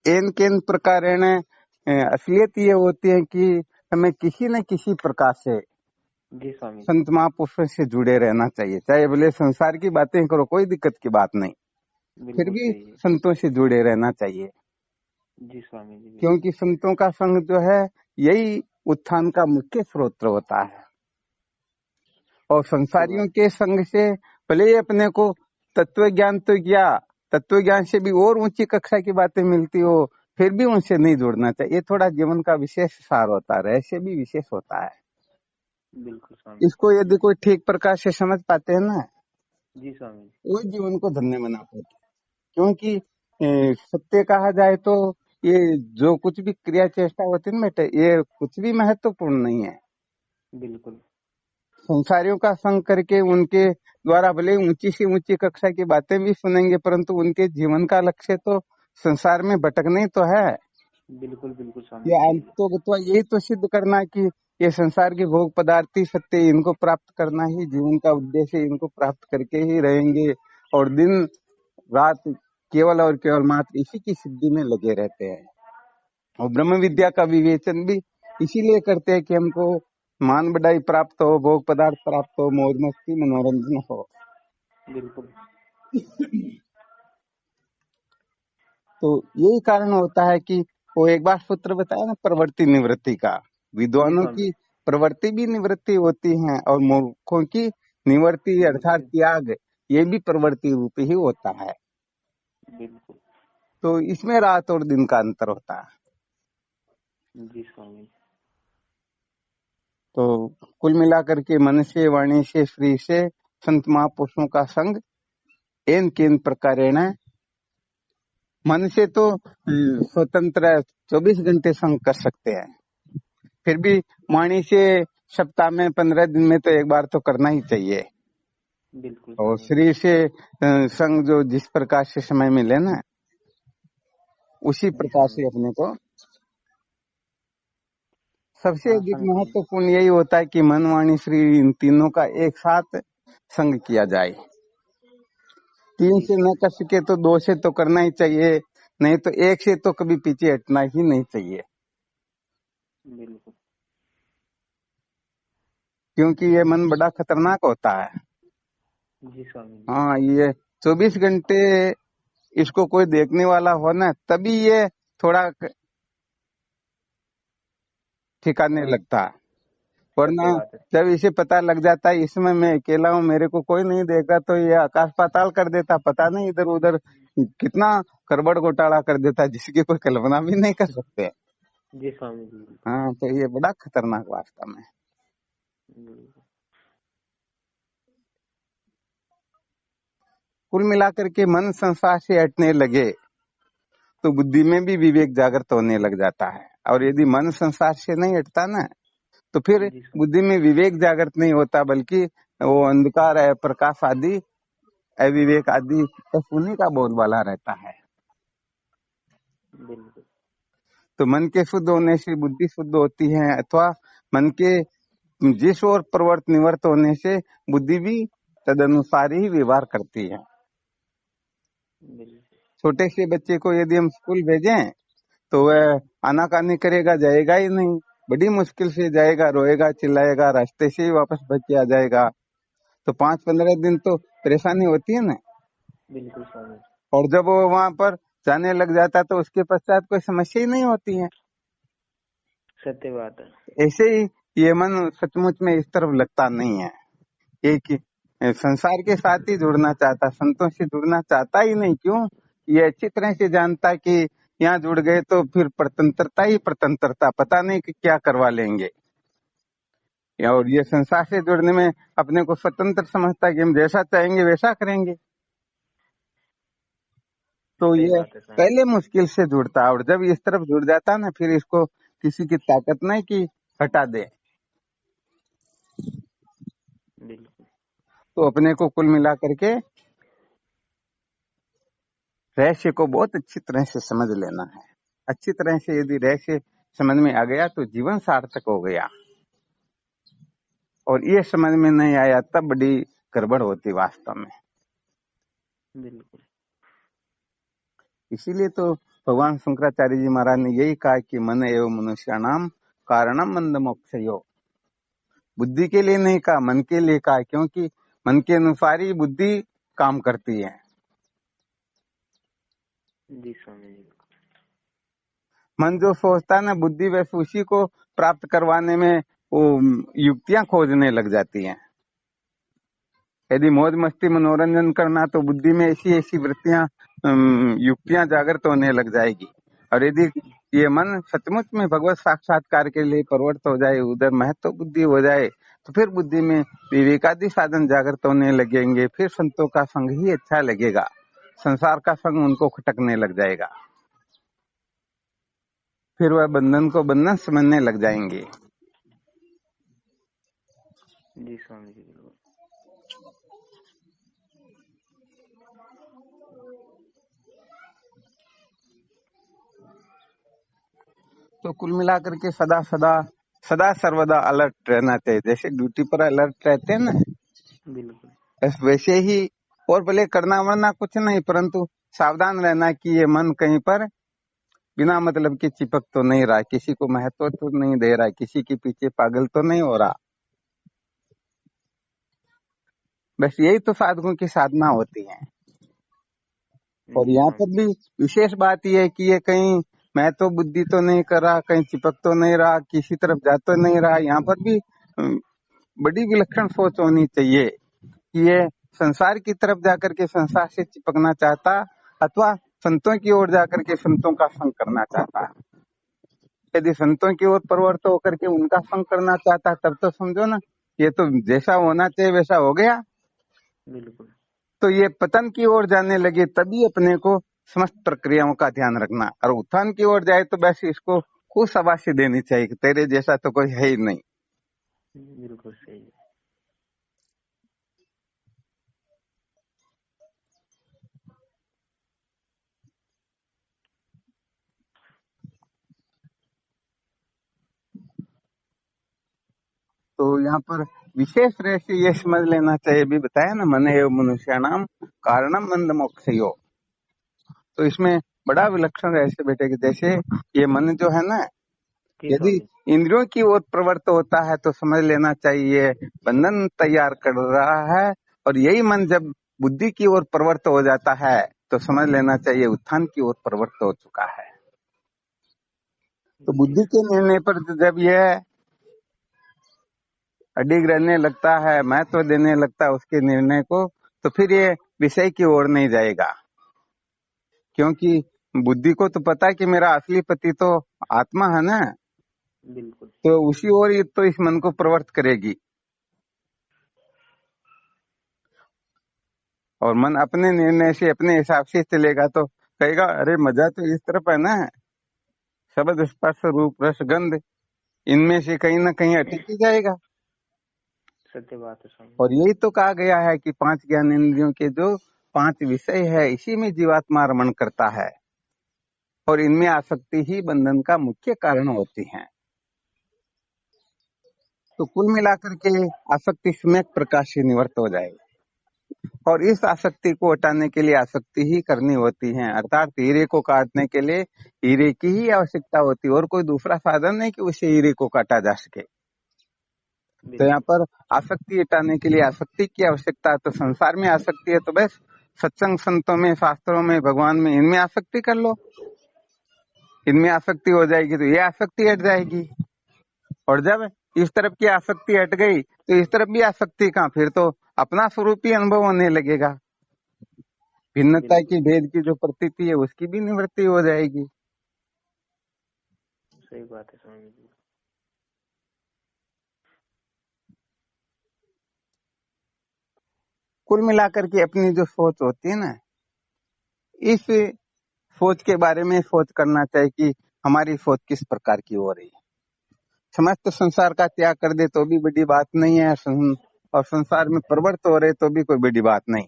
N केन प्रकारेण असलियत ये होती है कि हमें किसी न किसी प्रकार से जी स्वामी जी, संत महापुरुषों से जुड़े रहना चाहिए। चाहे बोले संसार की बातें करो, कोई दिक्कत की बात नहीं, फिर बिल्कुल भी सही है। संतों से जुड़े रहना चाहिए। जी स्वामी जी, बिल्कुल। क्योंकि संतों का संग जो है यही उत्थान का मुख्य स्रोत होता है। और सत्य संसारियों बात। के संग से भले ही अपने को तत्व ज्ञान तो किया, तत्व ज्ञान से भी और ऊंची कक्षा की बातें मिलती हो, फिर भी उनसे नहीं जुड़ना चाहिए। ये थोड़ा जीवन का विशेष सार होता है, रहस्य भी विशेष होता है। बिल्कुल स्वामी इसको यदि कोई ठीक प्रकार से समझ पाते हैं ना, जी। स्वामी जी, वो जीवन को धन्य बना पाते हैं। क्योंकि सत्य कहा जाए तो ये जो कुछ भी क्रिया चेष्टा होती है ना बेटे, ये कुछ भी महत्वपूर्ण नहीं है। बिल्कुल। संसारियों का संग करके उनके द्वारा भले ही ऊंची से ऊंची कक्षा की बातें भी सुनेंगे, परंतु उनके जीवन का लक्ष्य तो संसार में भटकना ही तो है। बिल्कुल बिल्कुल स्वामी ये जी, यही है। अंततोगत्वा यही तो सिद्ध करना कि ये संसार के भोग पदार्थी सत्य, इनको प्राप्त करना ही जीवन का उद्देश्य है। इनको प्राप्त करके ही रहेंगे और दिन रात केवल और केवल मात्र इसी की सिद्धि में लगे रहते हैं। और ब्रह्म विद्या का विवेचन भी इसीलिए करते हैं कि हमको मान बढ़ाई प्राप्त हो, भोग पदार्थ प्राप्त हो, मौज मस्ती मनोरंजन हो। बिल्कुल। तो यही कारण होता है कि वो एक बार सूत्र बताया ना प्रवृत्ति निवृत्ति का, जी विद्वानों स्वामी की प्रवृत्ति भी निवृत्ति होती है और मूर्खों की निवृत्ति जी, अर्थात निवृत्ति। त्याग, ये भी प्रवृत्ति रूप ही होता है। बिल्कुल। तो इसमें रात और दिन का अंतर होता है। जी स्वामी। तो कुल मिलाकर के मन से, वाणी से, श्री से संत महापुरुषों का संग एन केन प्रकारेण, मन से तो स्वतंत्र 24 घंटे संग कर सकते हैं, फिर भी वाणी से सप्ताह में 15 दिन में तो एक बार तो करना ही चाहिए। बिल्कुल और स्वामी। शरीर से संग जो जिस प्रकार से समय मिले ना, उसी जी प्रकार स्वामी। से अपने को सबसे हाँ, अधिक संग करना। महत्वपूर्ण यही होता है कि मन वाणी शरीर इन तीनों का एक साथ संग किया जाए। तीन जी से न स्वामी। कर सके तो दो से तो करना ही चाहिए, नहीं तो एक से तो कभी पीछे हटना ही नहीं चाहिए। बिल्कुल। क्योंकि ये मन बड़ा खतरनाक होता है। जी स्वामी जी। हाँ, ये 24 घंटे इसको कोई देखने वाला हो ना, तभी ये थोड़ा ठिकाने लगता है। वरना सत्य बात है। जब इसे पता लग जाता है इसमें मैं अकेला हूँ, मेरे को कोई नहीं देगा, तो ये आकाश पाताल कर देता, पता नहीं इधर उधर कितना गड़बड़ घोटाला कर देता जिसकी कोई कल्पना भी नहीं कर सकते। जी स्वामी जी, बिल्कुल। हाँ, तो ये बड़ा खतरनाक वास्तव में। बिल्कुल। कुल मिलाकर के मन संसार से हटने लगे तो बुद्धि में भी विवेक जागृत होने लग जाता है। और यदि मन संसार से नहीं हटता ना, तो फिर जी स्वामी। बुद्धि में विवेक जागृत नहीं होता, बल्कि वो अंधकार है, प्रकाश आदि, अविवेक आदि बस उन्हीं का बोलबाला रहता है। बिल्कुल। तो मन के शुद्ध होने से बुद्धि शुद्ध होती है, अथवा मन के जिस ओर प्रवृत्त निवृत्त होने से बुद्धि भी तदनुसार ही व्यवहार करती है। बिल्कुल। छोटे से बच्चे को यदि हम स्कूल भेजें तो वह आनाकानी करेगा, जाएगा ही नहीं, बड़ी मुश्किल से जाएगा, रोएगा चिल्लाएगा, रास्ते से ही वापस भग के आ जाएगा। तो 5-15 दिन तो परेशानी होती है ना। बिल्कुल स्वामी। और जब वो वहां पर जाने लग जाता तो उसके पश्चात कोई समस्या ही नहीं होती है। सत्य बात है। ऐसे ही ये मन सचमुच में इस तरफ लगता नहीं है, एक संसार के साथ ही जुड़ना चाहता, संतों से जुड़ना चाहता ही नहीं। क्यों? ये अच्छी तरह से जानता कि यहाँ जुड़ गए तो फिर स्वतंत्रता ही स्वतंत्रता, पता नहीं कि क्या करवा लेंगे। और ये संसार से जुड़ने में अपने को स्वतंत्र समझता है कि हम जैसा चाहेंगे वैसा करेंगे। तो सही ये बात है स्वामी। पहले मुश्किल से जुड़ता है, और जब इस तरफ जुड़ जाता है ना, फिर इसको किसी की ताकत नहीं कि हटा दे। बिल्कुल। तो अपने को कुल मिला करके रहस्य को बहुत अच्छी तरह से समझ लेना है। अच्छी तरह से यदि रहस्य समझ में आ गया तो जीवन सार्थक हो गया, और ये समझ में नहीं आया तब बड़ी गड़बड़ होती वास्तव में। बिल्कुल। इसीलिए तो भगवान शंकराचार्य जी महाराज ने यही कहा कि मन एवं मनुष्याणाम कारणम मंद मोक्षयो। बुद्धि के लिए नहीं कहा, मन के लिए कहा, क्योंकि मन के अनुसार ही बुद्धि काम करती है। जी स्वामी जी। मन जो सोचता है ना, बुद्धि वैसे उसी को प्राप्त करवाने में वो युक्तियां खोजने लग जाती हैं। यदि मौज मस्ती मनोरंजन करना तो बुद्धि में ऐसी ऐसी वृत्तियां युक्तियां जागृत होने लग जाएगी। और यदि ये मन सचमुच में भगवत साक्षात्कार के लिए प्रवृत्त हो जाए, उधर महत्व बुद्धि हो जाए, तो फिर बुद्धि में विवेकादि साधन जागृत होने लगेंगे। फिर संतों का संग ही अच्छा लगेगा, संसार का संग उनको खटकने लग जाएगा। फिर वह बंधन को बंधन समझने लग जाएंगे। जी स्वामी जी बिल्कुल। तो कुल मिलाकर के सदा सर्वदा अलर्ट रहना चाहिए। जैसे ड्यूटी पर अलर्ट रहते हैं ना, बिल्कुल बस वैसे ही। और भले करना वरना कुछ नहीं, परंतु सावधान रहना कि ये मन कहीं पर बिना मतलब के चिपक तो नहीं रहा, किसी को महत्व तो नहीं दे रहा, किसी के पीछे पागल तो नहीं हो रहा। बस यही तो साधकों की साधना होती है। और जी यहाँ पर स्वामी। भी विशेष बात यह है कि ये कहीं मैं तो बुद्धि तो नहीं कर रहा, कहीं चिपक तो नहीं रहा, किसी तरफ जा तो नहीं रहा। यहाँ पर भी बड़ी विलक्षण सोच होनी चाहिए कि ये संसार की तरफ जाकर के संसार से चिपकना चाहता, अथवा संतों की ओर जाकर के संतों का संग करना चाहता। यदि संतों की ओर प्रवृत्त होकर के उनका संग करना चाहता, तब तो समझो ना, ये तो जैसा होना चाहिए वैसा हो गया। बिल्कुल तो ये पतन की ओर जाने लगे, तभी अपने को समस्त प्रक्रियाओं का ध्यान रखना। और उत्थान की ओर जाए तो बस इसको खूब शाबाशी देनी चाहिए कि तेरे जैसा तो कोई है ही नहीं। बिल्कुल सही है। तो यहाँ पर विशेष रूप से ये समझ लेना चाहिए, भी बताया ना, मन एवं मनुष्याणाम कारणम मंद मोक्षयो। तो इसमें बड़ा विलक्षण रहस्य बेटे कि जैसे ये मन जो है ना, जी यदि स्वामी। इंद्रियों की ओर प्रवृत्त होता है तो समझ लेना चाहिए बंधन तैयार कर रहा है। और यही मन जब बुद्धि की ओर प्रवृत्त हो जाता है तो समझ लेना चाहिए उत्थान की ओर प्रवृत्त हो चुका है। तो जी बुद्धि के निर्णय पर जब यह अडिग रहने लगता है, महत्व देने लगता है उसके निर्णय को, तो फिर ये विषय की ओर नहीं जाएगा। क्योंकि बुद्धि को तो पता है कि मेरा असली पति तो आत्मा है ना, बिल्कुल तो उसी ओर ये तो इस मन को प्रवृत्त करेगी। और मन अपने निर्णय से अपने हिसाब से चलेगा तो कहेगा अरे मजा तो इस तरफ है ना, शब्द स्पर्श रूप रस गंध, इनमें से कहीं ना कहीं अटक ही जाएगा। सत्य बात है स्वामी। और यही तो कहा गया है कि 5 ज्ञान इंद्रियों के जो 5 विषय है, इसी में जीवात्मा रमण करता है। और इनमें आसक्ति ही बंधन का मुख्य कारण होती है। तो कुल मिलाकर के आसक्ति सम्यक प्रकाश से निवृत्त हो जाएगी। और इस आसक्ति को हटाने के लिए आसक्ति ही करनी होती है, अर्थात हीरे को काटने के लिए हीरे की ही आवश्यकता होती है, और कोई दूसरा साधन नहीं कि उसे हीरे को काटा जा सके। तो यहाँ बिल्कुल पर आसक्ति हटाने के लिए आसक्ति की आवश्यकता है। तो संसार में आसक्ति है तो बस सत्संग संतों में, शास्त्रों में, भगवान में, इनमें आसक्ति कर लो। इनमें आसक्ति हो जाएगी तो ये आसक्ति हट जाएगी। और जब इस तरफ की आसक्ति हट गई तो इस तरफ भी आसक्ति कहाँ, फिर तो अपना स्वरूप ही अनुभव होने लगेगा। भिन्नता बिल्कुल की, भेद की जो प्रतीति है उसकी भी निवृत्ति हो जाएगी। सही बात है स्वामी जी। कुल मिलाकर के अपनी जो सोच होती है ना, इस सोच के बारे में सोच करना चाहिए कि हमारी सोच किस प्रकार की हो रही है। समस्त संसार का त्याग कर दे तो भी बड़ी बात नहीं है, और संसार में प्रवृत्त हो रहे तो भी कोई बड़ी बात नहीं।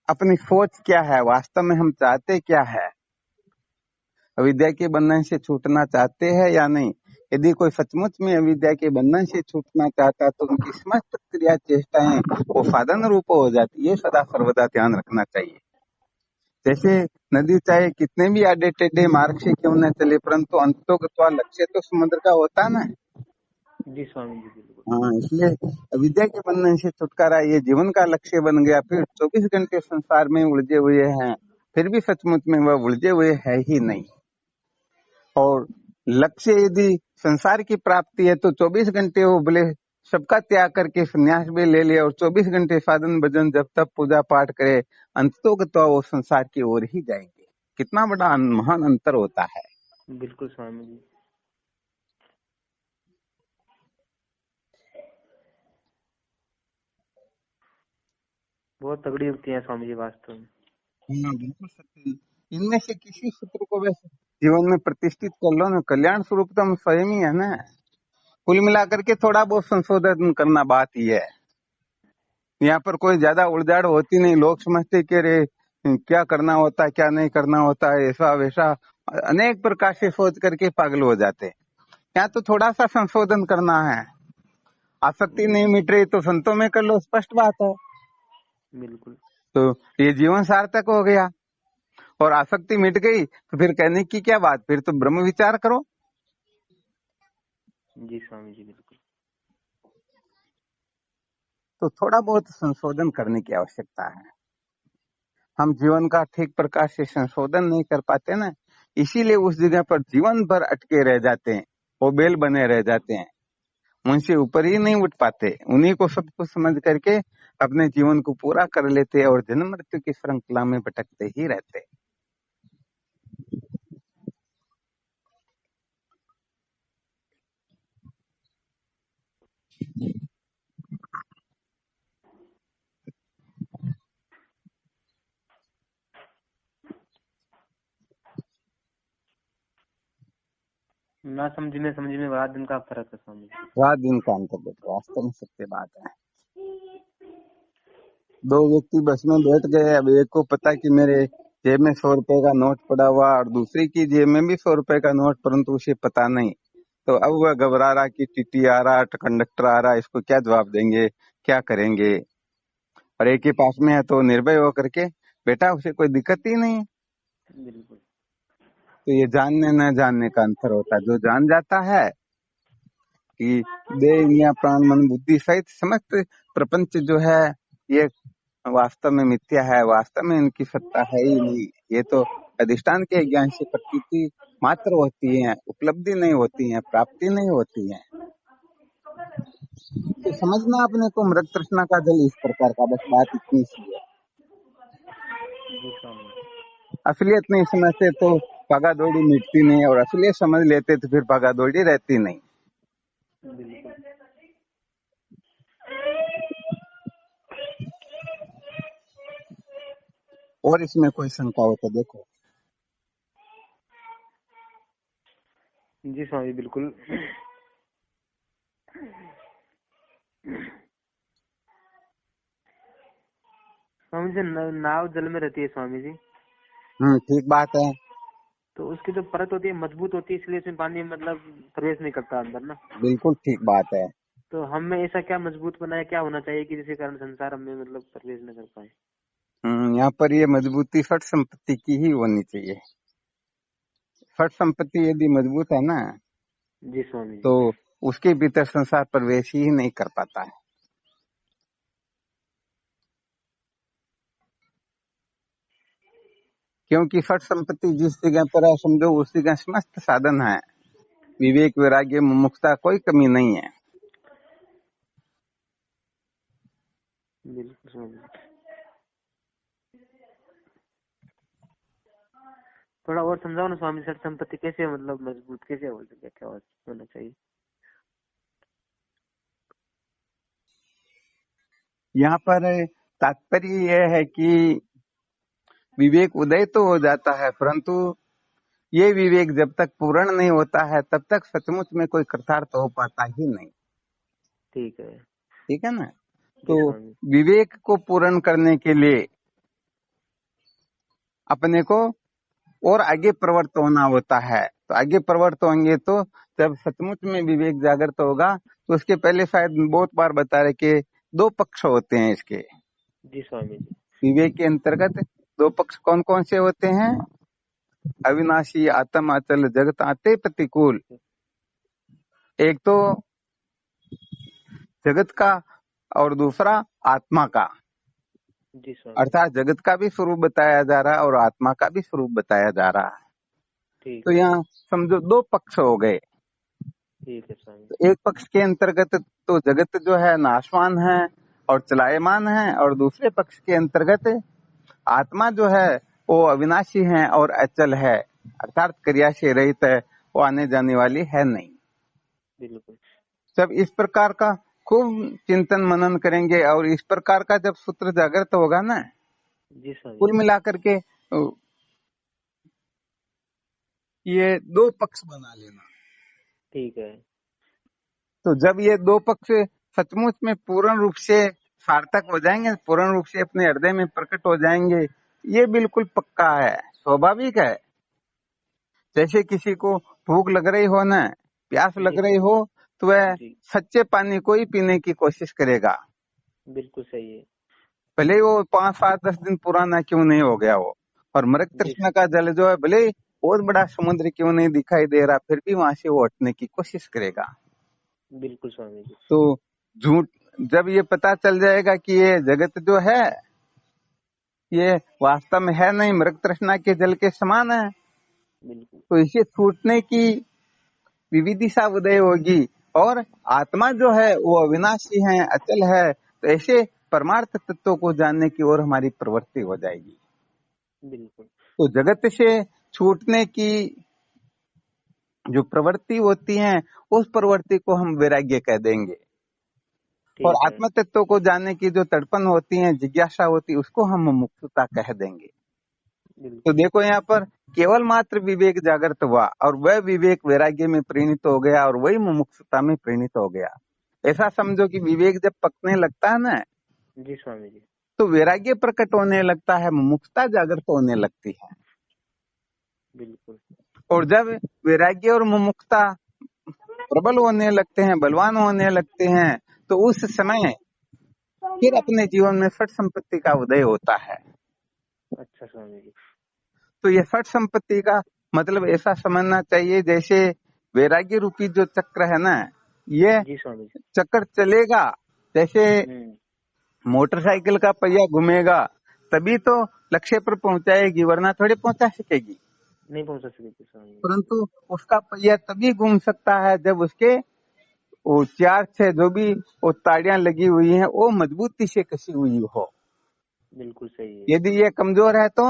अपनी सोच क्या है, वास्तव में हम चाहते क्या है, अविद्या के बंधन से छूटना चाहते हैं या नहीं। यदि कोई सचमुच में अविद्या के बंधन से छूटना चाहता है तो उनकी समस्त क्रिया चेष्टाएं वो साधन रूप हो जाती है। ये सदा सर्वदा ध्यान रखना चाहिए। जैसे नदी चाहे कितने भी आडे टेढ़े मार्ग से क्यों न चले, परंतु अंततोगत्वा लक्ष्य तो समुद्र का होता ना। जी स्वामी जी बिल्कुल। हाँ, इसलिए अविद्या के बंधन से छुटकारा ये जीवन का लक्ष्य बन गया। फिर 24 घंटे संसार में उलझे हुए हैं, फिर भी सचमुच में वह उलझे हुए है ही नहीं। और लक्ष्य यदि संसार की प्राप्ति है तो 24 घंटे वो बोले सबका त्याग करके संन्यास भी ले लिया और 24 घंटे साधन भजन जब तक पूजा पाठ करे, अंततोगत्वा वो संसार की ओर ही जाएंगे। कितना बड़ा महान अंतर होता है। बिल्कुल स्वामी जी। बहुत तगड़ी युक्ति है स्वामी जी वास्तव में। हाँ, बिल्कुल सत्य। इनमें से किसी सूत्र को वैसे जीवन में प्रतिष्ठित कर लो ना, कल्याण स्वरूप तो हम स्वयं ही है ना। कुल मिलाकर के थोड़ा बहुत संशोधन करना बात ही है। यहाँ पर कोई ज्यादा उलझाड़ होती नहीं। लोग समझते कि रे क्या करना होता है, क्या नहीं करना होता है, ऐसा वैसा अनेक प्रकार से सोच करके पागल हो जाते। यहाँ तो थोड़ा सा संशोधन करना है। आसक्ति नहीं मिट रही तो संतों में कर लो, स्पष्ट बात है। बिल्कुल। तो ये जीवन सार्थक हो गया। और आसक्ति मिट गई तो फिर कहने की क्या बात, फिर तो ब्रह्म विचार करो। जी स्वामी जी बिल्कुल। तो थोड़ा बहुत संशोधन करने की आवश्यकता है। हम जीवन का ठीक प्रकार से संशोधन नहीं कर पाते ना, इसीलिए उस जगह पर जीवन भर अटके रह जाते हैं, वो बेल बने रह जाते हैं, उनसे ऊपर ही नहीं उठ पाते। उन्हीं को सब कुछ समझ करके अपने जीवन को पूरा कर लेते और जन्म मृत्यु की श्रृंखला में भटकते ही रहते। ना समझ में रात दिन का फर्क है स्वामी जी। रात दिन का अंतर देखो, वास्तव में सत्य बात है। दो व्यक्ति बस में बैठ गए, अब एक को पता कि मेरे जेब में 100 रुपए का नोट पड़ा हुआ और दूसरी की जेब में भी 100 रुपए का नोट, परंतु उसे पता नहीं। तो अब वह घबरा रहा कि टीटी आ रहा, कंडक्टर आ रहा, इसको क्या जवाब देंगे, क्या करेंगे। और एक ही पास में है तो निर्भय होकर के बेटा, उसे कोई दिक्कत ही नहीं। बिल्कुल। तो ये जानने न जानने का अंतर होता है। जो जान जाता है कि देह इंद्रियां प्राण मन बुद्धि सहित समस्त प्रपंच जो है ये वास्तव में मिथ्या है, वास्तव में इनकी सत्ता है ही नहीं, ये तो अधिष्ठान के ज्ञान से प्रतीति मात्र होती है, उपलब्धि नहीं होती है, प्राप्ति नहीं होती है। तो समझना अपने को मृत तृष्णा का जल इस प्रकार का, बस बात इतनी सी है। जी स्वामी। असलियत नहीं समझते तो भागा दौड़ी मिटती नहीं, और असलियत समझ लेते तो फिर भागा दौड़ी रहती नहीं। बिल्कुल। और इसमें कोई शंका हो तो देखो। जी स्वामी बिल्कुल। स्वामी जी नाव जल में रहती है स्वामी जी, ठीक बात है। तो उसकी जो परत होती है मजबूत होती है, इसलिए इसमें पानी मतलब प्रवेश नहीं करता अंदर ना। बिल्कुल ठीक बात है। तो हमें ऐसा क्या मजबूत बनाया, क्या होना चाहिए कि जिसके कारण संसार हमें मतलब प्रवेश न कर पाए। यहाँ पर ये मजबूती फट संपत्ति की ही होनी चाहिए। फट संपत्ति यदि मजबूत है ना जी स्वामी तो जी। उसके भीतर संसार प्रवेश ही नहीं कर पाता है। क्योंकि फट संपत्ति जिस जगह पर है समझो उस जगह समस्त साधन है, विवेक वैराग्य मुमुक्षुता कोई कमी नहीं है। बिल्कुल स्वामी। थोड़ा और समझाओ ना स्वामी, सर संपत्ति कैसे मतलब मजबूत कैसे हो सके, क्या होना चाहिए। यहाँ पर तात्पर्य यह है कि विवेक उदय तो हो जाता है, परंतु ये विवेक जब तक पूर्ण नहीं होता है तब तक सचमुच में कोई कृतार्थ हो पाता ही नहीं। ठीक है। ठीक है ना। जी तो स्वामी। विवेक को पूर्ण करने के लिए अपने को और आगे प्रवृत्त होना होता है। तो आगे प्रवृत्त होंगे तो जब सचमुच में विवेक जागृत होगा, तो उसके पहले शायद बहुत बार बता रहे कि दो पक्ष होते हैं इसके जी स्वामी जी। विवेक के अंतर्गत। दो पक्ष कौन कौन से होते हैं? अविनाशी, आत्म, अचल, जगत आते प्रतिकूल। एक तो जगत का और दूसरा आत्मा का, जी स्वामी। अर्थात जगत का भी स्वरूप बताया जा रहा है और आत्मा का भी स्वरूप बताया जा रहा है। ठीक तो है। यहाँ समझो दो पक्ष हो गए। ठीक है स्वामी। तो एक पक्ष के अंतर्गत तो जगत जो है नाशवान है और चलायमान है, और दूसरे पक्ष के अंतर्गत आत्मा जो है वो अविनाशी है और अचल है, अर्थात क्रिया से रहित है, वो आने जाने वाली है नहीं। बिल्कुल। जब इस प्रकार का खूब चिंतन मनन करेंगे और इस प्रकार का जब सूत्र जागृत होगा ना, जी स्वामी। कुल मिलाकर के ये दो पक्ष बना लेना। ठीक है। तो जब ये दो पक्ष सचमुच में पूर्ण रूप से सार्थक हो जाएंगे, पूर्ण रूप से अपने हृदय में प्रकट हो जाएंगे, ये बिल्कुल पक्का है, स्वाभाविक है। जैसे किसी को भूख लग रही हो ना, प्यास जी लग रही हो, तो वह जी। सच्चे पानी को ही पीने की कोशिश करेगा, बिल्कुल सही है। भले ही वो 5, 7, 10 दिन पुराना क्यों नहीं हो गया हो। और मृग जी तृष्णा का जल जो है, भले ही बहुत बड़ा समुद्र क्यों नहीं दिखाई दे रहा, फिर भी वहां से वो हटने की कोशिश करेगा। बिल्कुल स्वामी जी। तो झूठ, जब ये पता चल जाएगा कि ये जगत जो है ये वास्तव में है नहीं, मृग तृष्णा के जल के समान है, बिल्कुल। तो इसे छूटने की विविदिशा उदय होगी। और आत्मा जो है वो अविनाशी है, अचल है, तो ऐसे परमार्थ तत्वों को जानने की ओर हमारी प्रवृत्ति हो जाएगी। बिल्कुल। तो जगत से छूटने की जो प्रवृत्ति होती है, उस प्रवृत्ति को हम वैराग्य कह देंगे। और ठीक है। आत्म तत्व को जानने की जो तड़पन होती है, जिज्ञासा होती है, उसको हम मुमुक्षुता कह देंगे। तो बिल्कुल। देखो यहाँ पर केवल मात्र विवेक जागृत हुआ और वह विवेक वैराग्य में परिणित हो गया और वही मुमुक्षुता में परिणित हो गया। ऐसा समझो कि विवेक जब पकने लगता है ना, जी स्वामी जी। तो वैराग्य प्रकट होने लगता है, मुमुक्षुता जागृत होने लगती है। बिल्कुल। और जब वैराग्य और मुमुक्षुता प्रबल होने लगते हैं, बलवान होने लगते हैं, तो उस समय फिर अपने जीवन में सठ संपत्ति का उदय होता है। अच्छा स्वामी जी। तो ये सठ संपत्ति का मतलब ऐसा समझना चाहिए, जैसे वैराग्य रूपी जो चक्र है ना, ये जी स्वामी जी। चक्र चलेगा, जैसे हम्म। मोटरसाइकिल का पहिया घूमेगा तभी तो लक्ष्य पर पहुंचाएगी, वरना थोड़ी पहुंचा सकेगी। नहीं पहुंचा सकते स्वामी जी। परंतु उसका पहिया तभी घूम सकता है जब उसके वो चार छह जो भी वो ताड़ियां लगी हुई हैं वो मजबूती से कसी हुई हो। बिल्कुल सही है। यदि ये कमजोर है तो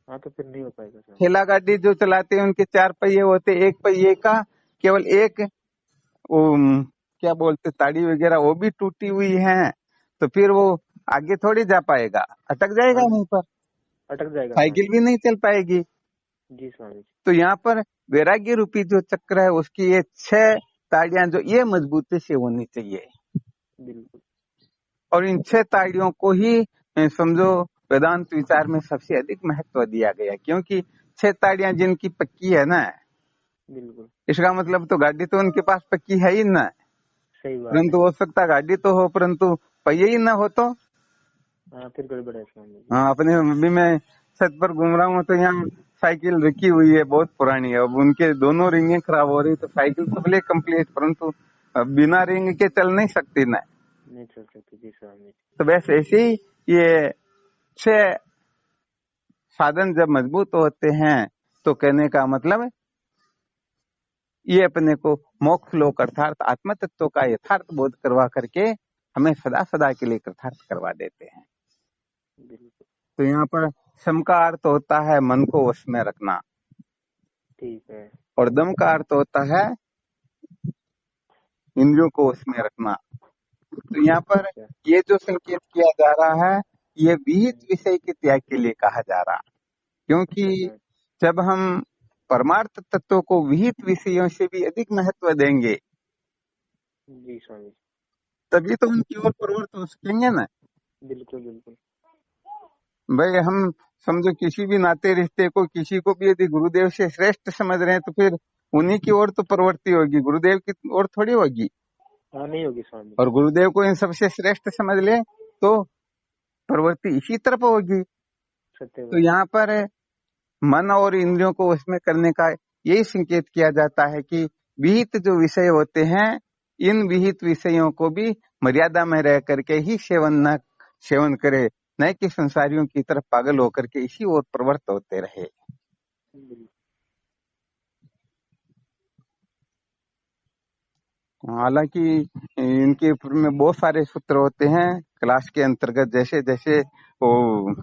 हाँ तो फिर नहीं हो पाएगा स्वामी जी। ठेला गाड़ी जो चलाते हैं उनके चार पहिए होते, एक पहिए का केवल एक वो क्या बोलते ताड़ी वगैरह वो भी टूटी हुई है, तो फिर वो आगे थोड़ी जा पाएगा, अटक जाएगा हाँ वहीं पर, अटक जाएगा स्वामी साइकिल भी जी। नहीं चल पाएगी। जी स्वामी जी। तो यहाँ पर वैराग्य रूपी जो चक्र है उसकी ये छह ताड़ियां जो ये मजबूती से होनी चाहिए। बिल्कुल। और इन छह ताड़ियों को ही समझो वेदांत विचार में सबसे अधिक महत्व दिया गया, क्योंकि छह ताड़ियां जिनकी पक्की है ना, बिल्कुल इसका मतलब तो गाड़ी तो उनके पास पक्की है ही ना। सही बात है। परंतु हो सकता गाड़ी तो हो परंतु पहिए ही ना हो तो। हाँ फिर गड़बड़ है स्वामी जी। हाँ, अपने अभी मैं छत पर घूम रहा हूँ तो यहाँ साइकिल रखी हुई है, बहुत पुरानी है, अब उनके दोनों रिंगे खराब हो रही, तो साइकिल तो भले कंप्लीट, परंतु बिना रिंग के चल नहीं सकती ना। नहीं चल सकती। जी स्वामी जी। तो बस ऐसे ही ये छह साधन जब मजबूत होते हैं, तो कहने का मतलब ये अपने को मोक्ष लोक अर्थात आत्म तत्व का यथार्थ बोध करवा करके हमें सदा सदा के लिए कृतार्थ करवा देते हैं। बिल्कुल। तो यहाँ पर सम का अर्थ होता है मन को वश में रखना, ठीक है। और दम का अर्थ होता है इंद्रियों को वश में रखना। तो यहाँ पर अच्छा। ये जो संकेत किया जा रहा है, ये विहित हम्म, विषय के त्याग के लिए कहा जा रहा, अच्छा क्योंकि स्वामी। जब हम परमार्थ तत्वों को विहित विषयों से भी अधिक महत्व देंगे, जी स्वामी जी। तभी तो उनकी ओर प्रवृत्त हो सकेंगे ना। बिल्कुल बिल्कुल। भाई हम समझो किसी भी नाते रिश्ते को, किसी को भी यदि गुरुदेव से श्रेष्ठ समझ रहे हैं, तो फिर उन्हीं की ओर तो प्रवृत्ति होगी, गुरुदेव की ओर थोड़ी होगी। हाँ नहीं होगी स्वामी और जी। गुरुदेव को इन सबसे श्रेष्ठ समझ ले तो प्रवृत्ति इसी तरफ होगी। सत्य तो बात। यहाँ पर मन और इंद्रियों को वश में करने का यही संकेत किया जाता है कि विहित जो विषय होते हैं, इन विहित विषयों को भी मर्यादा में रह करके ही सेवन करे, न कि संसारियों की तरफ पागल होकर के इसी ओर प्रवृत्त होते रहे। बिल्कुल। हालांकि इनके ऊपर में बहुत सारे सूत्र होते हैं क्लास के अंतर्गत, जैसे जैसे वो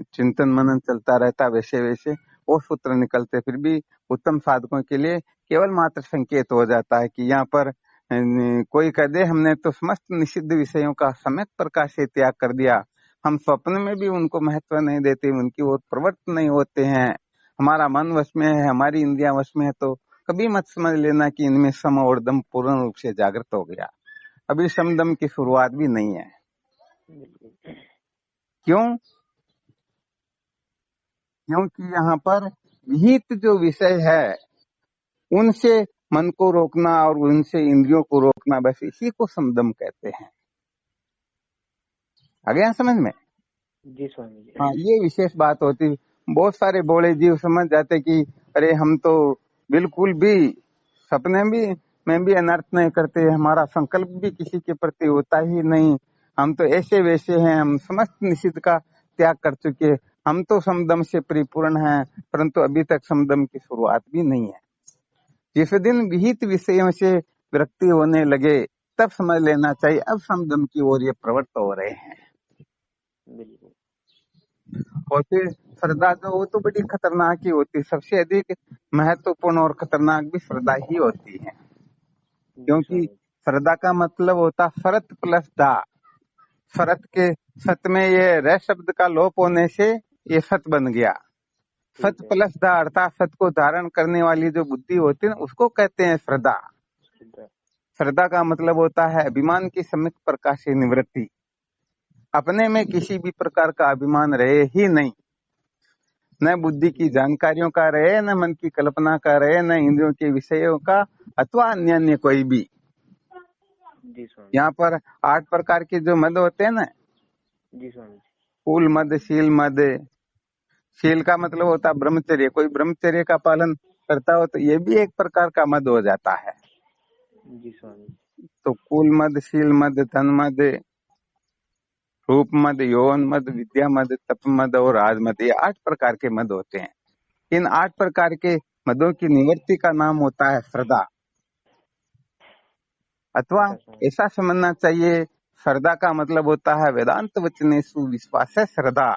चिंतन मनन चलता रहता वैसे वैसे वो सूत्र निकलते, फिर भी उत्तम साधकों के लिए केवल मात्र संकेत हो जाता है कि यहाँ पर कोई कह दे हमने तो समस्त निषिद्ध विषयों का सम्यक प्रकाश से त्याग कर दिया, हम स्वप्न में भी उनको महत्व नहीं देते, उनकी ओर प्रवृत्त नहीं होते हैं, हमारा मन वश में है, हमारी इंद्रियां वश में है, तो कभी मत समझ लेना कि इनमें सम और दम पूर्ण रूप से जागृत हो गया। अभी समदम की शुरुआत भी नहीं है। बिल्कुल। क्यों? क्योंकि यहाँ पर विहित जो विषय है उनसे मन को रोकना और उनसे इंद्रियों को रोकना, बस इसी को समदम कहते हैं। आ गया समझ में? जी स्वामी जी। हाँ, ये विशेष बात होती। बहुत सारे बोले जीव समझ जाते कि अरे हम तो बिल्कुल भी सपने भी में भी अनर्थ नहीं करते, हमारा संकल्प भी किसी के प्रति होता ही नहीं, हम तो ऐसे वैसे हैं, हम समस्त निषिद्ध का त्याग कर चुके, हम तो समदम से परिपूर्ण हैं, परंतु अभी तक समदम की शुरुआत भी नहीं है। जिस दिन विहित विषयों से विरक्ति होने लगे तब समझ लेना चाहिए अब समदम की ओर ये प्रवृत्त हो रहे हैं। बिल्कुल। और फिर श्रद्धा तो वो तो बड़ी खतरनाक ही होती है, सबसे अधिक महत्वपूर्ण और खतरनाक भी श्रद्धा ही होती है, जी क्योंकि स्वामी। श्रद्धा का मतलब होता शरत प्लस दा। शरत के सत में ये र शब्द का लोप होने से ये सत बन गया, सत ठीक है। प्लस दा अर्थात सत को धारण करने वाली जो बुद्धि होती है उसको कहते हैं श्रद्धा। श्रद्धा का मतलब होता है अभिमान की सम्यक प्रकाश से निवृत्ति, अपने में किसी भी प्रकार का अभिमान रहे ही नहीं, न बुद्धि की जानकारियों का रहे, न मन की कल्पना का रहे, न इंद्रियों के विषयों का अथवा अन्य अन्य कोई भी। जी स्वामी। यहाँ पर 8 प्रकार के जो मद होते हैं ना, जी स्वामी। कुल मद, शील मद। शील का मतलब होता है ब्रह्मचर्य, कोई ब्रह्मचर्य का पालन करता हो तो ये भी एक प्रकार का मद हो जाता है। जी स्वामी। तो कुल मद, शील मद, धन मद, रूप मद, यौवन मद, विद्या मद, तप मद और राज मद, ये 8 प्रकार के मद होते हैं। इन 8 प्रकार के मदों की निवृत्ति का नाम होता है श्रद्धा, अथवा अच्छा स्वामी। ऐसा समझना चाहिए श्रद्धा का मतलब होता है वेदांत वचनेषु विश्वास है श्रद्धा,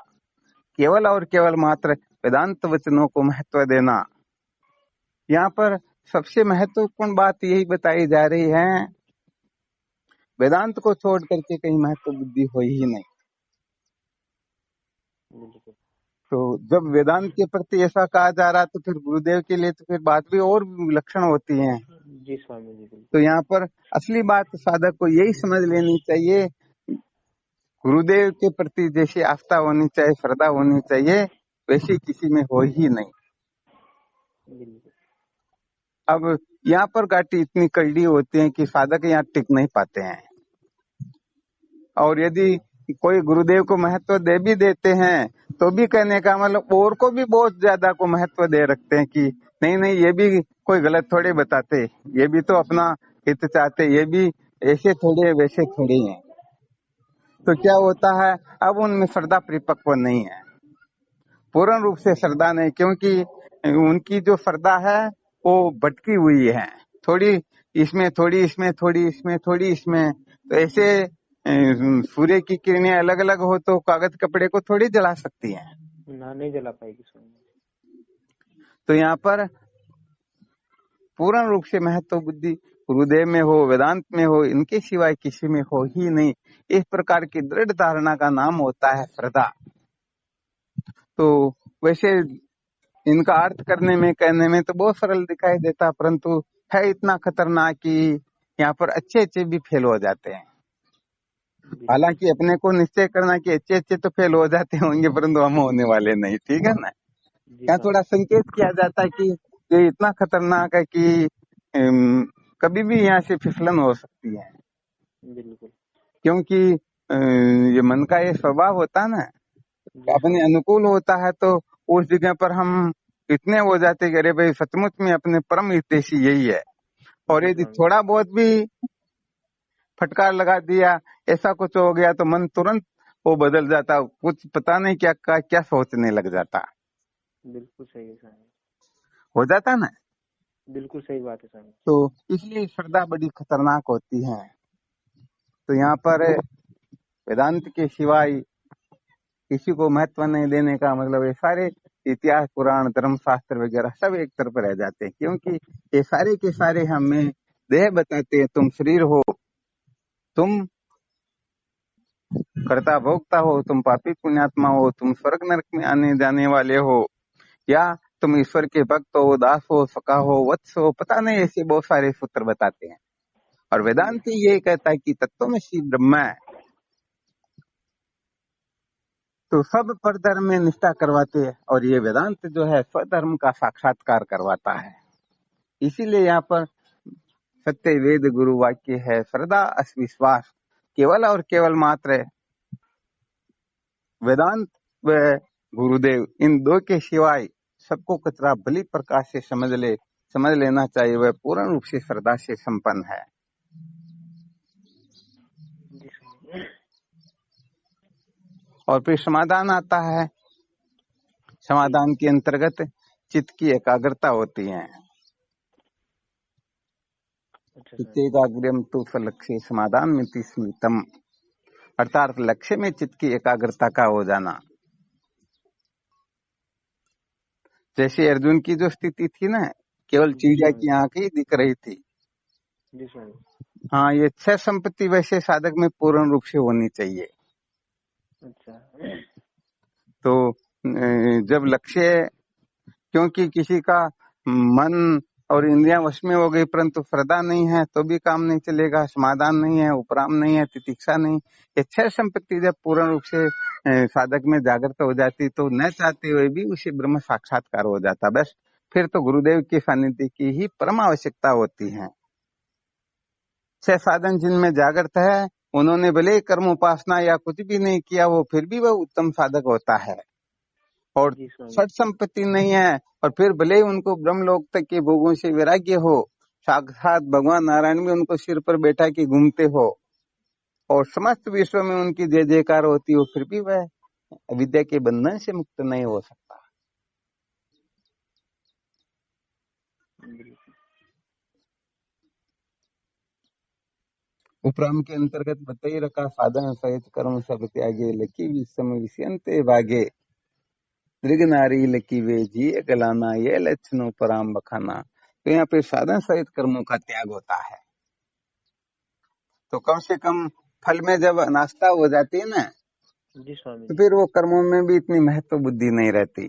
केवल और केवल मात्र वेदांत वचनों को महत्व देना। यहाँ पर सबसे महत्वपूर्ण बात यही बताई जा रही है, वेदांत को छोड़ करके कहीं महत्व बुद्धि हो ही नहीं। बिल्कुल। तो जब वेदांत के प्रति ऐसा कहा जा रहा तो फिर गुरुदेव के लिए तो फिर बात भी और विलक्षण होती है। जी स्वामी जी। बिल्कुल। तो यहाँ पर असली बात साधक को यही समझ लेनी चाहिए, गुरुदेव के प्रति जैसी आस्था होनी चाहिए, श्रद्धा होनी चाहिए, वैसी किसी में हो ही नहीं। बिल्कुल। अब यहाँ पर घाटी इतनी कड़ी होती है कि साधक यहाँ टिक नहीं पाते हैं, और यदि कोई गुरुदेव को महत्व दे भी देते हैं तो भी कहने का मतलब और को भी बहुत ज्यादा को महत्व दे रखते हैं कि नहीं नहीं ये भी कोई गलत थोड़े बताते, ये भी तो अपना हित चाहते, ये भी ऐसे थोड़े वैसे थोड़े हैं। तो क्या होता है अब उनमें श्रद्धा परिपक्व नहीं है, पूर्ण रूप से श्रद्धा नहीं, क्योंकि उनकी जो श्रद्धा है वो भटकी हुई है, थोड़ी इसमें थोड़ी इसमें थोड़ी इसमें थोड़ी इसमें। तो ऐसे सूर्य की किरणें अलग अलग हो तो कागज कपड़े को थोड़ी जला सकती हैं। ना, नहीं जला पाएगी स्वामी। तो यहाँ पर पूर्ण रूप से महत्व बुद्धि गुरुदेव में हो, वेदांत में हो, इनके सिवाय किसी में हो ही नहीं। इस प्रकार की दृढ़ धारणा का नाम होता है श्रद्धा। तो वैसे इनका अर्थ करने में कहने में तो बहुत सरल दिखाई देता, परंतु है इतना खतरनाक कि यहाँ पर अच्छे अच्छे भी फेल हो जाते हैं। हालांकि अपने को निश्चय करना कि अच्छे अच्छे तो फेल हो जाते होंगे, परंतु हम होने वाले नहीं, ठीक है ना। जी यहाँ स्वामी। थोड़ा संकेत किया जाता है कि ये इतना खतरनाक है कि कभी भी यहाँ से फिसलन हो सकती है, बिल्कुल। क्योंकि ये मन का ये स्वभाव होता है ना, जी अपने स्वामी। अनुकूल होता है तो उस जगह पर हम इतने हो जाते कि अरे भाई सचमुच में अपने परम हितैषी यही है। और जी यदि स्वामी। थोड़ा बहुत भी फटकार लगा दिया, ऐसा कुछ हो गया, तो मन तुरंत वो बदल जाता, कुछ पता नहीं क्या क्या सोचने लग जाता। बिल्कुल सही है स्वामी। हो जाता ना। बिल्कुल सही बात है स्वामी। तो इसलिए श्रद्धा बड़ी खतरनाक होती है। तो यहाँ पर वेदांत के सिवाय किसी को महत्व नहीं देने का मतलब ये सारे इतिहास पुराण धर्मशास्त्र वगैरह सब एक तरफ रह जाते हैं, क्योंकि ये सारे के सारे हमें देह बताते हैं, तुम शरीर हो, तुम कर्ता भोक्ता हो, तुम पापी पुण्यात्मा हो, तुम स्वर्ग नरक में आने जाने वाले हो, या तुम ईश्वर के भक्त हो, दास हो, सखा हो, वत्स हो, पता नहीं, ऐसे बहुत सारे सूत्र बताते हैं। और जी वेदांत ये कहता है कि तत्वमसि ब्रह्म है। तो सब पर धर्म में निष्ठा करवाते हैं, और ये वेदांत जो है स्वधर्म का साक्षात्कार करवाता है। इसीलिए यहाँ पर सत्य वेद गुरु वाक्य है, श्रद्धा विश्वास केवल और केवल मात्र वेदांत व गुरुदेव, इन दो के सिवाय सबको कचरा भली प्रकार से समझ लेना चाहिए। वह पूर्ण रूप से श्रद्धा से संपन्न है। जी स्वामी। और फिर समाधान आता है। जी समाधान के अंतर्गत चित्त की एकाग्रता होती है। अच्छा चित्त स्वामी। एकाग्रम तो लक्ष्य समाधान में स्मृतम, अर्थात लक्ष्य में चित्त की एकाग्रता का हो जाना। जैसे अर्जुन की जो स्थिति थी ना, केवल जी चिड़िया स्वामी। की आंख ही दिख रही थी। जी स्वामी। हाँ, ये छह संपत्ति वैसे साधक में पूर्ण रूप से होनी चाहिए। अच्छा। तो जब लक्ष्य, क्योंकि किसी का मन और इंद्रियां वश में हो गई परंतु श्रद्धा नहीं है तो भी काम नहीं चलेगा, समाधान नहीं है, उपराम नहीं है, तितिक्षा नहीं। ये छह संपत्ति जब पूर्ण रूप से साधक में जागृत हो जाती तो न चाहते हुए भी उसे ब्रह्म साक्षात्कार हो जाता। बस फिर तो गुरुदेव के सानिध्य की ही परम आवश्यकता होती है। छह साधन जिनमें जागृत है, उन्होंने भले ही कर्म उपासना या कुछ भी नहीं किया, वो फिर भी वह उत्तम साधक होता है। और जी स्वामी। षट संपत्ति नहीं है, और फिर भले ही उनको ब्रह्मलोक तक के भोगों से वैराग्य हो, साक्षात भगवान नारायण भी उनको सिर पर बैठा के घूमते हो, और समस्त विश्व में उनकी जय जयकार होती हो, फिर भी वह विद्या के बंधन से मुक्त नहीं हो सकता। बिल्कुल। उपराम के अंतर्गत बताई रखा, साधन सहित कर्म सब त्यागे, लकी विषम विषयंते भागे, दृग नारी लकी वे जी गलाना, ये लक्षणों पराम बखाना। तो यहाँ पे साधन सहित कर्मों का त्याग होता है। तो कम से कम फल में जब नाश्ता हो जाती है ना, जी स्वामी तो जी। फिर वो कर्मों में भी इतनी महत्व बुद्धि नहीं रहती।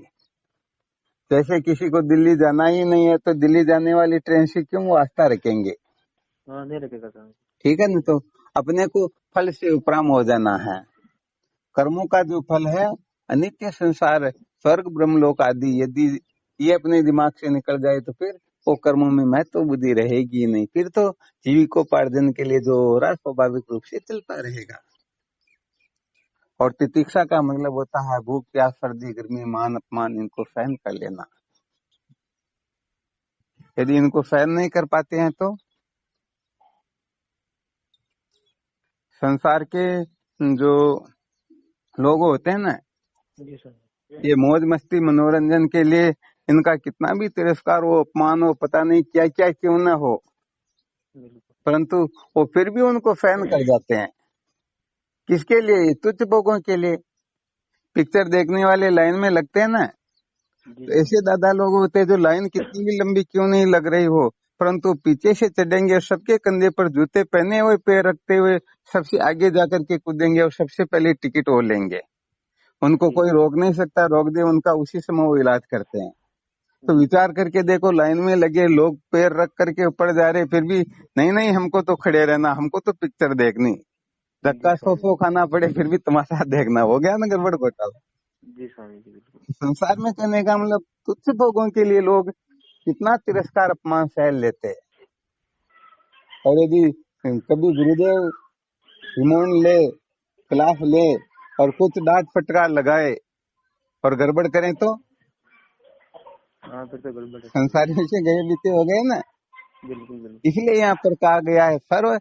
जैसे किसी को दिल्ली जाना ही नहीं है तो दिल्ली जाने वाली ट्रेन से क्यों वो आस्था रखेंगे। हाँ नहीं रखेगा स्वामी। ठीक है ना। तो अपने को फल से उपराम हो जाना है। कर्मों का जो फल है, अनित्य संसार, स्वर्ग ब्रह्मलोक आदि, यदि ये अपने दिमाग से निकल जाए तो फिर वो कर्मों में महत्व बुद्धि रहेगी ही नहीं। फिर तो जीविकोपार्जन के लिए जो हो रहा है स्वाभाविक रूप से चलता रहेगा। और तितिक्षा का मतलब होता है भूख प्यास सर्दी गर्मी मान अपमान इनको सहन कर लेना। यदि इनको सहन नहीं कर पाते हैं तो संसार के जो लोग होते हैं ना, जी स्वामी। ये मौज मस्ती मनोरंजन के लिए इनका कितना भी तिरस्कार हो, अपमान हो, पता नहीं क्या क्या क्यों ना हो, बिल्कुल। परंतु वो फिर भी उनको सहन कर जाते हैं। किसके लिए? ये तुच्छ भोगों के लिए। पिक्चर देखने वाले लाइन में लगते हैं ना, जी तो ऐसे स्वामी। दादा लोग होते हैं जो लाइन कितनी भी लंबी क्यों नहीं लग रही हो, परंतु पीछे से चढ़ेंगे और सबके कंधे पर जूते पहने हुए पैर रखते हुए सबसे आगे जाकर के कूदेंगे और सबसे पहले टिकट वो लेंगे। उनको जी कोई रोक नहीं सकता, रोक दे उनका उसी समय वो इलाज करते हैं। तो जी विचार करके देखो, लाइन में लगे लोग पैर रख करके ऊपर जा रहे, फिर भी नहीं नहीं हमको तो खड़े रहना, हमको तो पिक्चर देखनी, जी धक्का सौ स्वामी सौ जी। खाना पड़े फिर भी तमाशा देखना। हो गया ना गड़बड़ घोटाला। जी स्वामी जी बिल्कुल। संसार में कहने का मतलब तुच्छ भोगों के लिए लोग कितना तिरस्कार अपमान सह लेते हैं। और यदि कभी गुरुदेव रिमोन ले, क्लास ले और कुछ डांट फटकार लगाए और गड़बड़ करें तो हाँ फिर तो गड़बड़ है स्वामी संसार में से गए बीते हो गए ना। जी। बिल्कुल बिल्कुल। इसलिए यहाँ पर कहा गया है सर्व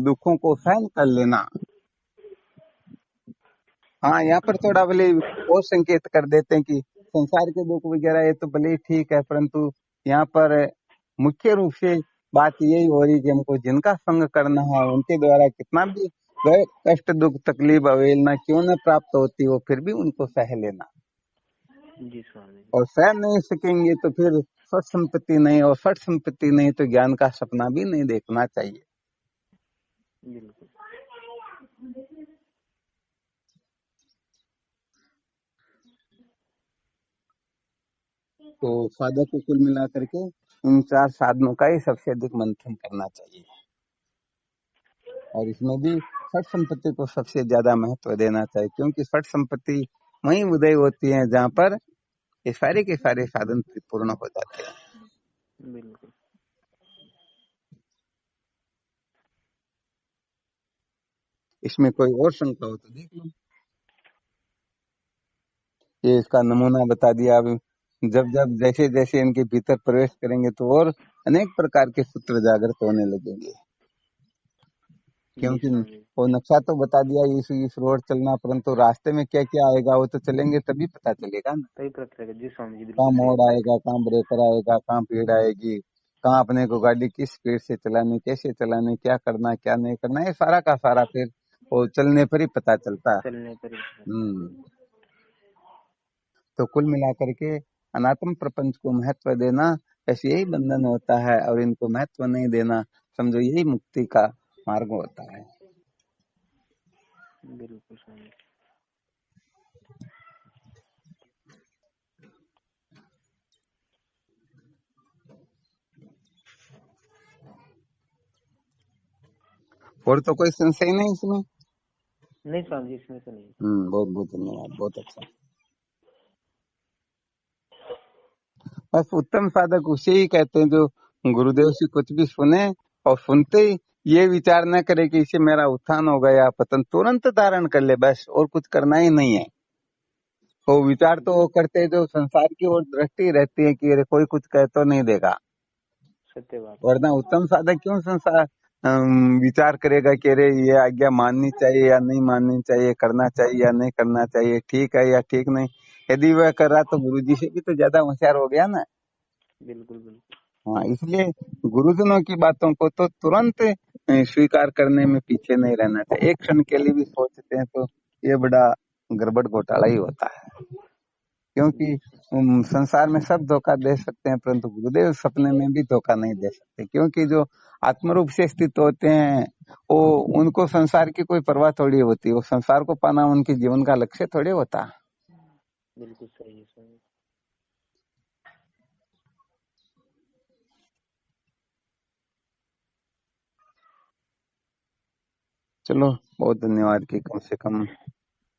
दुखों को सहन कर लेना। हाँ, यहाँ पर थोड़ा भले और संकेत कर देते हैं कि संसार के दुख वगैरह ये तो भले ही ठीक है, परंतु यहाँ पर मुख्य रूप से बात यही हो रही कि हमको जिनका संग करना है उनके द्वारा कितना भी कष्ट दुख तकलीफ अवहेलना क्यों न प्राप्त होती हो, फिर भी उनको सह लेना। जी स्वामी और सह नहीं सकेंगे तो फिर सठ संपत्ति नहीं, और सठ संपत्ति नहीं तो ज्ञान का सपना भी नहीं देखना चाहिए। बिल्कुल। तो साधक को कुल मिला करके इन चार साधनों का ही सबसे अधिक मंथन करना चाहिए, और इसमें भी सठ संपत्ति को सबसे ज्यादा महत्व देना चाहिए, क्योंकि सठ संपत्ति वही उदय होती है जहाँ पर ये सारे के सारे साधन पूर्ण हो जाते हैं। बिल्कुल। इसमें कोई और शंका हो तो देख लो। ये इसका नमूना बता दिया। अब जब जब जैसे जैसे इनके भीतर प्रवेश करेंगे तो और अनेक प्रकार के सूत्र जागृत होने लगेंगे, जी क्योंकि स्वामी। वो नक्शा तो बता दिया इस रोड चलना, परंतु रास्ते में क्या क्या आएगा वो तो चलेंगे तभी पता चलेगा ना। सही प्रक्रिया जी स्वामी जी कहाँ बिल्कुल सही मोड़ बात है। आएगा, कहाँ ब्रेकर आएगा, कहाँ भीड़ आएगी, कहाँ अपने को गाड़ी किस स्पीड से चलानी, कैसे चलानी, क्या करना क्या नहीं करना, ये सारा का सारा फिर वो चलने पर ही पता चलता है। चलने पर ही पता चलता हम्म। तो कुल मिलाकर के अनात्म प्रपंच को महत्व देना ऐसे यही बंधन होता है, और इनको महत्व नहीं देना समझो यही मुक्ति का मार्ग होता है। है। बिल्कुल स्वामी। और तो कोई संशय नहीं इसमें। नहीं स्वामी जी इसमें तो नहीं। बहुत बहुत धन्यवाद, बहुत अच्छा। बस उत्तम साधक उसे ही कहते हैं जो गुरुदेव से कुछ भी सुने और सुनते ही ये विचार न करे कि इसे मेरा उत्थान हो गया पतन, तुरंत धारण कर ले, बस और कुछ करना ही नहीं है। वो विचार तो वो करते हैं जो संसार की ओर दृष्टि रहती है कि अरे कोई कुछ कह तो नहीं देगा, सत्य बात है। वरना उत्तम साधक क्यों संसार विचार करेगा कि अरे ये आज्ञा माननी चाहिए या नहीं माननी चाहिए, करना चाहिए या नहीं करना चाहिए, ठीक है या ठीक नहीं। यदि वह कर रहा तो गुरुजी से भी तो ज्यादा होशियार हो गया ना। बिल्कुल बिल्कुल। हाँ, इसलिए गुरुजनों की बातों को तो तुरंत स्वीकार करने में पीछे नहीं रहना चाहिए। एक क्षण के लिए भी सोचते हैं तो ये बड़ा गड़बड़ घोटाला ही होता है, क्योंकि संसार में सब धोखा दे सकते हैं, परंतु गुरुदेव सपने में भी धोखा नहीं दे सकते, क्योंकि जो आत्मरूप से स्थित होते हैं वो उनको संसार की कोई परवाह थोड़ी होती है, वो संसार को पाना उनके जीवन का लक्ष्य थोड़ी होता। बिल्कुल सही है स्वामी। चलो, बहुत धन्यवाद कि कम से कम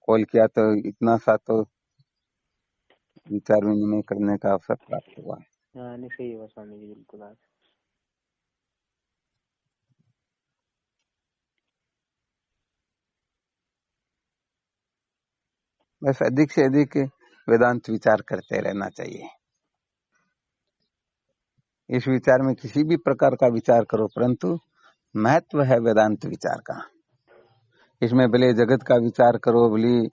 कॉल किया तो इतना सा तो विचार विनिमय करने का अवसर प्राप्त हुआ। हाँ नहीं सही है स्वामी जी बिल्कुल आज। बस अधिक से अधिक वेदांत विचार करते रहना चाहिए। इस विचार में किसी भी प्रकार का विचार करो, परंतु महत्व है वेदांत विचार का। इसमें भले जगत का विचार करो, भले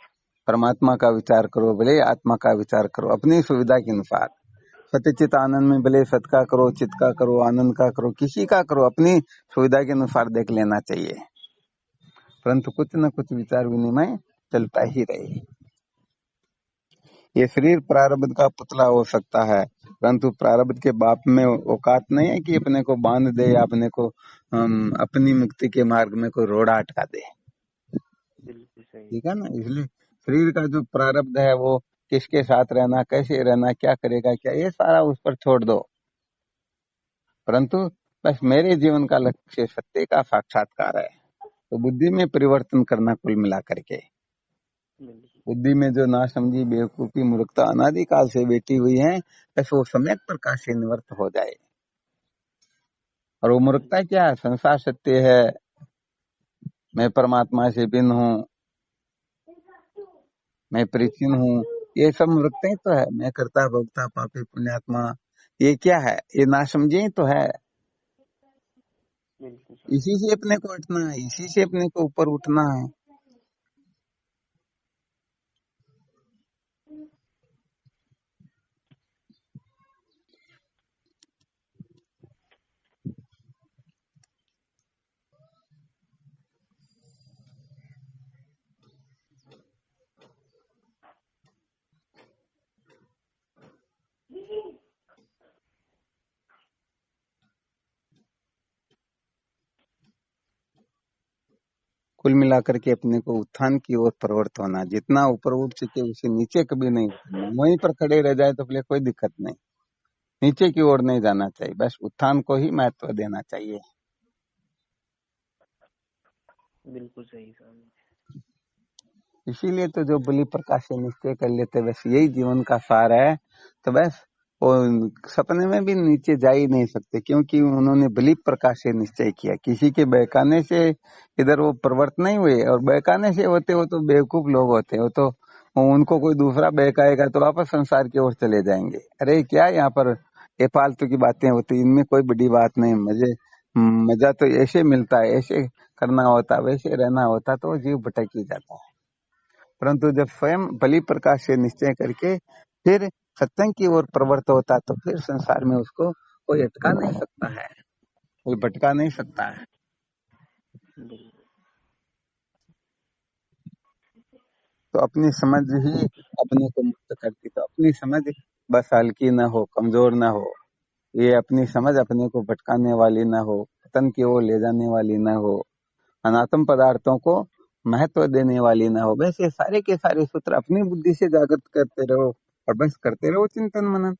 परमात्मा का विचार करो, भले आत्मा का विचार करो, अपनी सुविधा के अनुसार। सत्यचित आनंद में भले सत का करो, चित का करो, आनंद का करो, किसी का करो, अपनी सुविधा के अनुसार देख लेना चाहिए, परंतु कुछ न कुछ विचार विनिमय चलता ही रहे। ये शरीर प्रारब्ध का पुतला हो सकता है, परंतु प्रारब्ध के बाप में औकात नहीं है कि अपने को बांध दे या अपने को अपनी मुक्ति के मार्ग में कोई रोड़ा अटका दे। बिल्कुल सही है। ठीक है ना। इसलिए शरीर का जो प्रारब्ध है वो किसके साथ रहना, कैसे रहना, क्या करेगा, क्या, ये सारा उस पर छोड़ दो, परंतु बस मेरे जीवन का लक्ष्य सत्य का साक्षात्कार है। तो बुद्धि में परिवर्तन करना कुल मिला करके। बिल्कुल। बुद्धि में जो ना समझी बेवकूफी मूर्खता अनादिकाल से बैठी हुई है, बस वो सम्यक प्रकाश से निवृत्त हो जाए। और वो मूर्खता क्या है? संसार सत्य है, मैं परमात्मा से भिन्न हूँ, मैं परिचिन हूँ, ये सब मूर्खता ही तो है। मैं करता भोगता पापी पुण्यात्मा, ये क्या है? ये नासमझी ही तो है। बिल्कुल स्वामी। इसी से अपने को हटना है, इसी से अपने को ऊपर उठना है। कुल मिलाकर के अपने को उत्थान की ओर प्रवृत्त होना। जितना ऊपर उठ सके उसे नीचे कभी नहीं उतरना। वहीं पर खड़े रह जाए तो फिर कोई दिक्कत नहीं, नीचे की ओर नहीं जाना चाहिए, बस उत्थान को ही महत्व देना चाहिए। बिल्कुल सही स्वामी। इसीलिए तो जो बलि प्रकाश से निश्चय कर लेते, बस यही जीवन का सार है। तो बस वो सपने में भी नीचे जा ही नहीं सकते, क्योंकि उन्होंने बलि प्रकाश से निश्चय किया। किसी के बहकाने से इधर वो प्रवृत्त नहीं हुए, और बहकाने से होते वो तो बेवकूफ लोग होते हो, तो उनको कोई दूसरा बहकाएगा तो वापस संसार की ओर चले जाएंगे। अरे क्या यहाँ पर ये फालतू की बातें होती, इनमें कोई बड़ी बात नहीं। मजा तो ऐसे मिलता है, ऐसे करना होता, वैसे रहना होता, तो जीव भटक ही जाता है। परंतु जब स्वयं बलि प्रकाश से निश्चय करके फिर सत्संग की ओर प्रवृत्त होता, तो फिर संसार में उसको कोई अटका नहीं सकता है, कोई भटका नहीं सकता है। बिल्कुल। तो अपनी समझ ही अपने को मुक्त करती। तो अपनी समझ बस हल्की न हो, कमजोर न हो। ये अपनी समझ अपने को भटकाने वाली न हो, पतन की ओर ले जाने वाली न हो, अनात्म पदार्थों को महत्व देने वाली न हो। वैसे सारे के सारे सूत्र अपनी बुद्धि से जागृत करते रहो, और बस करते रहो चिंतन मनन।